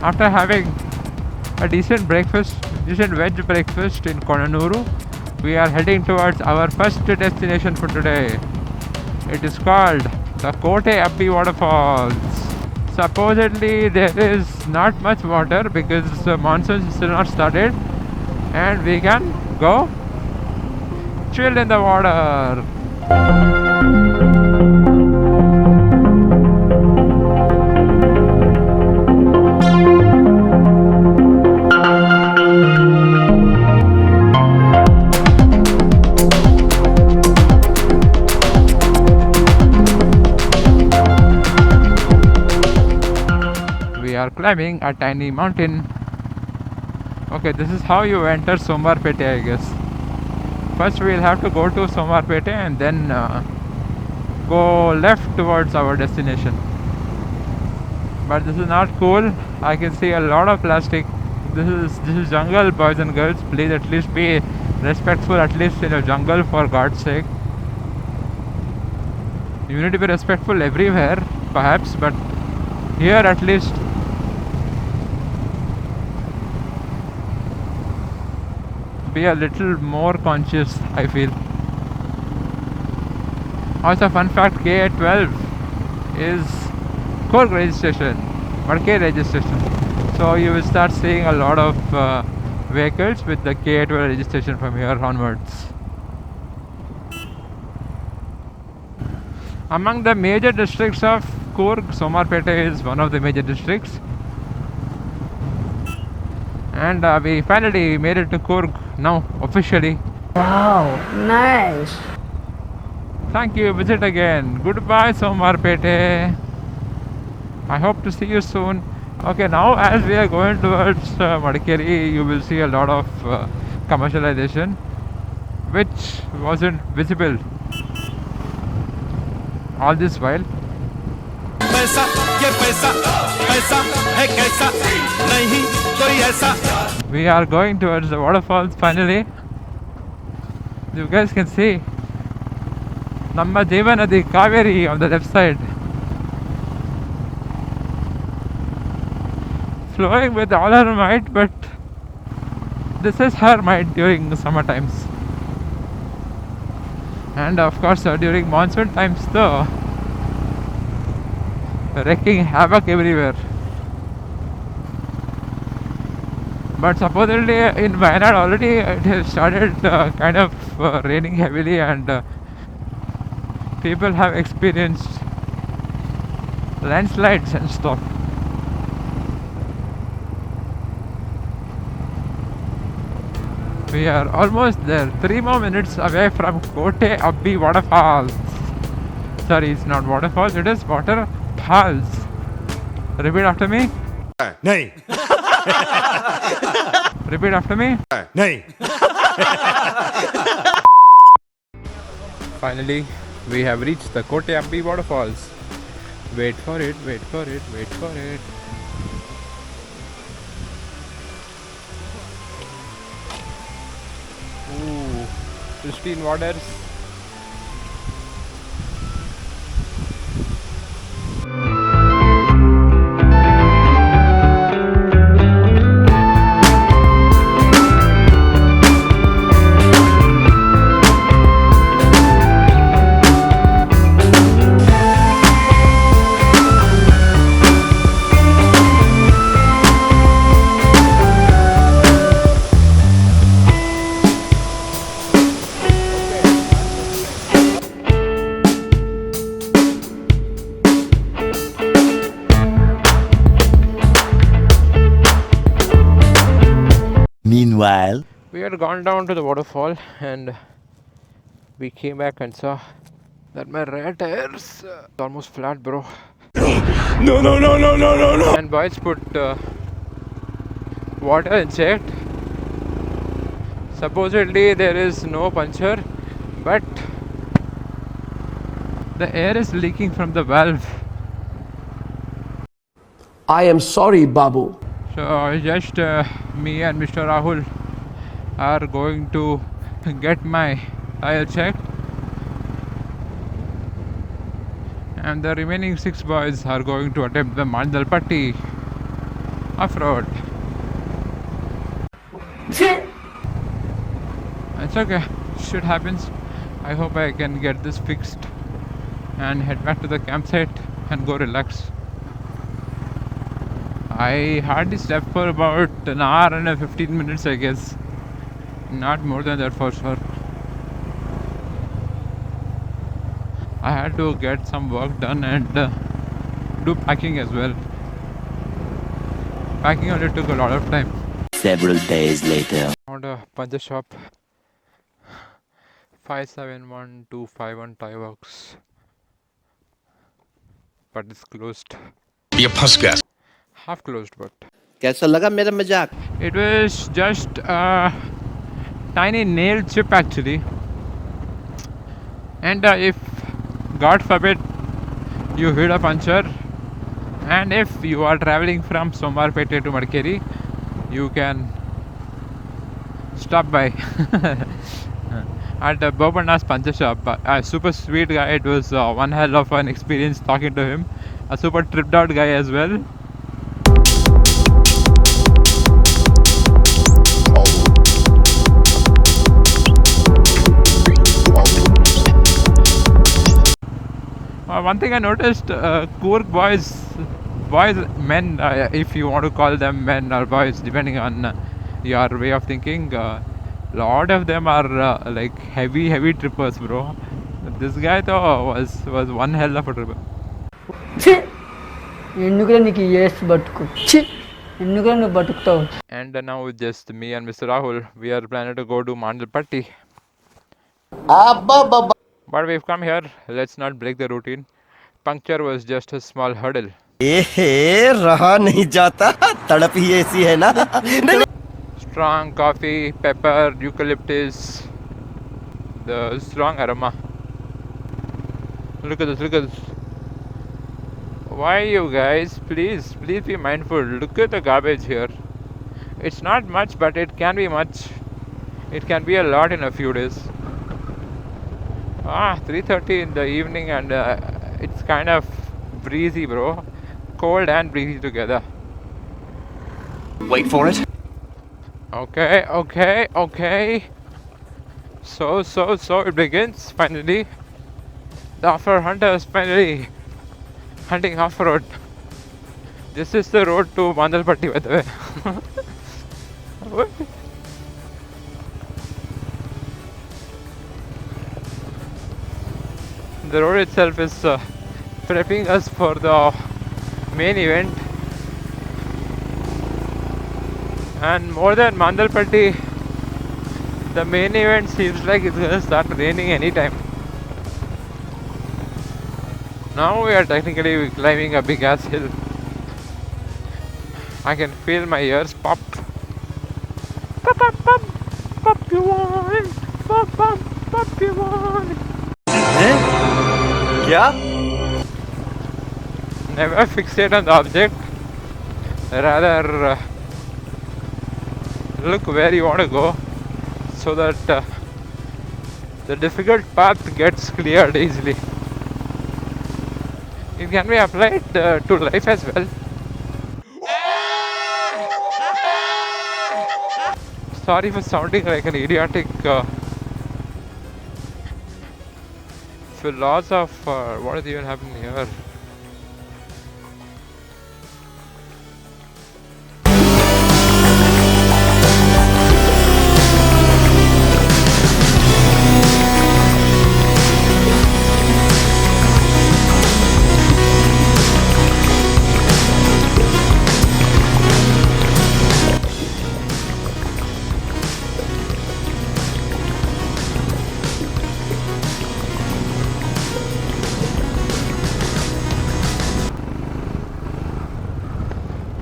After having a decent breakfast, decent veg breakfast in Konanuru, we are heading towards our first destination for today. It is called the Kote Abbe Waterfalls. Supposedly there is not much water because the monsoon is still not started, and we can go chill in the water. We are climbing a tiny mountain. Okay, this is how you enter Somwarpete, I guess. First we'll have to go to Somwarpete and then go left towards our destination. But this is not cool. I can see a lot of plastic. This is jungle, boys and girls. Please at least be respectful, at least in a jungle, for God's sake. You need to be respectful everywhere, perhaps, but here at least. Be a little more conscious, I feel. Also, fun fact, K12 is Coorg registration or K registration. So you will start seeing a lot of vehicles with the K12 registration from here onwards. Among the major districts of Coorg, Somwarpete is one of the major districts. And we finally made it to Coorg now, officially. Wow, nice. Thank you, visit again. Goodbye, Somwarpete. I hope to see you soon. Okay, now as we are going towards Madikeri, you will see a lot of commercialization, which wasn't visible all this while. We are going towards the waterfalls finally. You guys can see Namma Jeevanadi Kaveri on the left side, flowing with all her might, but this is her might during the summer times. And of course during monsoon times though, wreaking havoc everywhere. But supposedly in Wayanad already it has started kind of raining heavily, and people have experienced landslides and stuff. We are almost there. 3 more minutes away from Kote Abbe Waterfalls. Sorry, it's not waterfalls, it is waterfalls. Repeat after me. Nahi. Repeat after me. Nahi. Finally, we have reached the Kote Abbe Waterfalls. Wait for it, wait for it, wait for it. Ooh, pristine waters. Meanwhile, We had gone down to the waterfall and we came back and saw that my rear tires almost flat, bro. No. And boys put water inside. Supposedly there is no puncture, but the air is leaking from the valve. I am sorry, Babu. So just me and Mr. Rahul are going to get my tire checked, and the remaining 6 boys are going to attempt the Mandalpatti off-road. It's okay, shit happens. I hope I can get this fixed and head back to the campsite and go relax. I hardly slept for about an hour and 15 minutes, I guess. Not more than that for sure. I had to get some work done and do packing as well. Packing only took a lot of time. Several days later. Found a puncture shop. 571-251 tie works. But it's closed. ये फंस गया. Half closed, but कैसा लगा मेरा मजाक? it was just a tiny nail chip actually. And if God forbid you hit a puncture, and if you are traveling from Somwarpete to Madikeri, you can stop by at Bobanna's puncture shop. A super sweet guy. It was one hell of an experience talking to him. A super tripped out guy as well. One thing I noticed, Coorg men, if you want to call them men or boys, depending on your way of thinking, lot of them are like heavy trippers, bro. This guy though was one hell of a tripper. And now with just me and Mr. Rahul, we are planning to go to Mandalpatti. But we've come here, let's not break the routine. Puncture was just a small hurdle. रहा नहीं जाता, तड़प ही ऐसी है ना. Strong coffee, pepper, eucalyptus, the strong aroma. Look at this. Why you guys, please be mindful. Look at the garbage here. It's not much, but it can be much. It can be a lot in a few days. 3:30 in the evening and it's kind of breezy, bro. Cold and breezy together. Wait for it. Okay. So it begins finally. The off-road hunters finally hunting off-road. This is the road to Mandalpatti, by the way. The road itself is prepping us for the main event. And more than Mandalpatti, the main event seems like it's gonna start raining anytime. Now we are technically climbing a big ass hill. I can feel my ears pop. Pop you want. Pop you want. क्या? Never fixate on the object. Rather look where you want to go, so that the difficult path gets cleared easily. It can be applied to life as well. Sorry for sounding like an idiotic philosopher. What is even happening here?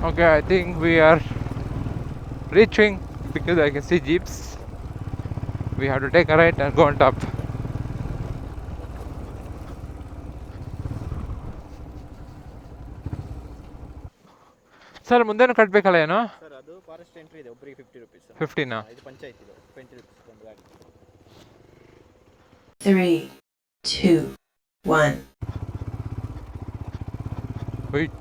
Okay, I think we are reaching, because I can see jeeps. We have to take a right and go on top. Sir, ಮುಂದೇನು ಕಟ್ಟಬೇಕಲ್ಲ ಏನು? Sir ಅದು forest entry ಇದೆ, ಒಬ್ಬರಿಗೆ 50 rupees. 50 ನಾ? ಇದು ಪಂಚಾಯತ್ ಇದು 20 rupees ಒಂದು ಗಾಡಿ. 3, 2, 1. Wait.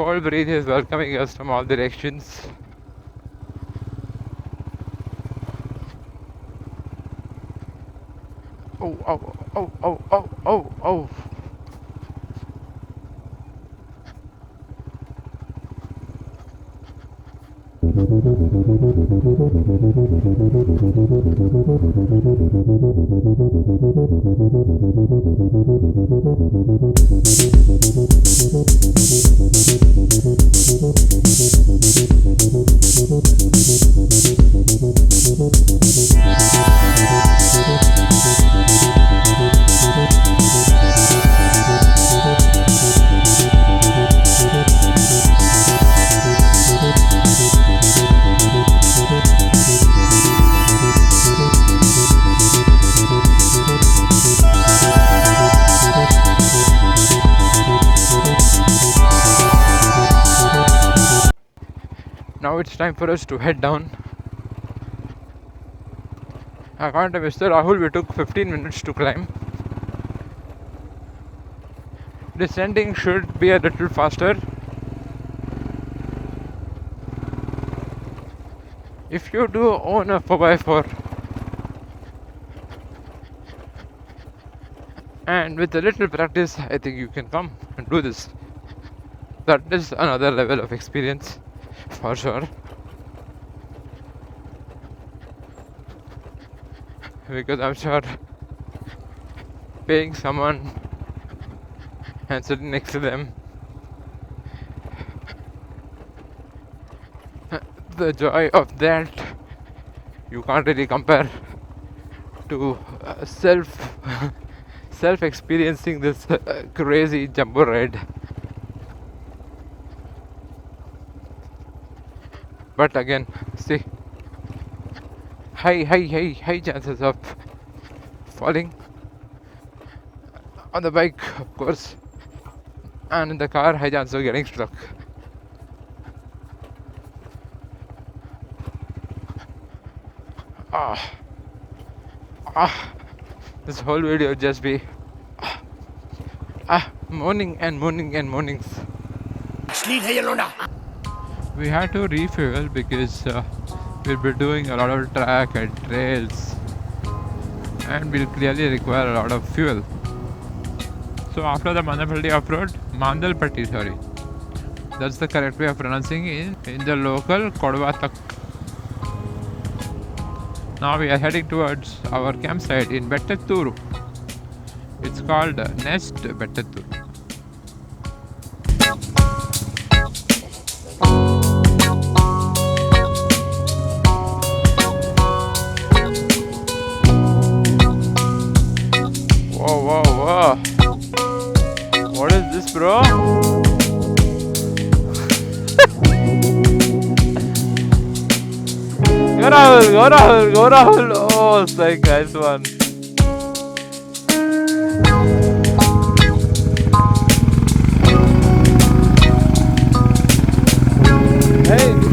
cold breeze is welcoming us from all directions. Oh, oh, oh, oh, oh, oh, oh. Now it's time for us to head down. According to Mr. Rahul, we took 15 minutes to climb. Descending should be a little faster. If you do own a 4x4 and with a little practice, I think you can come and do this. That is another level of experience for sure. Because I'm sure paying someone and sitting next to them, the joy of that you can't really compare to self experiencing this crazy jumbo ride. But again, see, high chances of falling on the bike, of course, and in the car, high chance of getting stuck. This whole video just be moaning and moanings. We had to refuel because we'll be doing a lot of track and trails and we'll clearly require a lot of fuel. So after the Mandalpatti, sorry, that's the correct way of pronouncing it in the local Kodvatak. Now we are heading towards our campsite in Betatthur. It's called Nest Betatthur. Whoa. What is this, bro? Go Rahul. Oh, it's like nice one. Hey.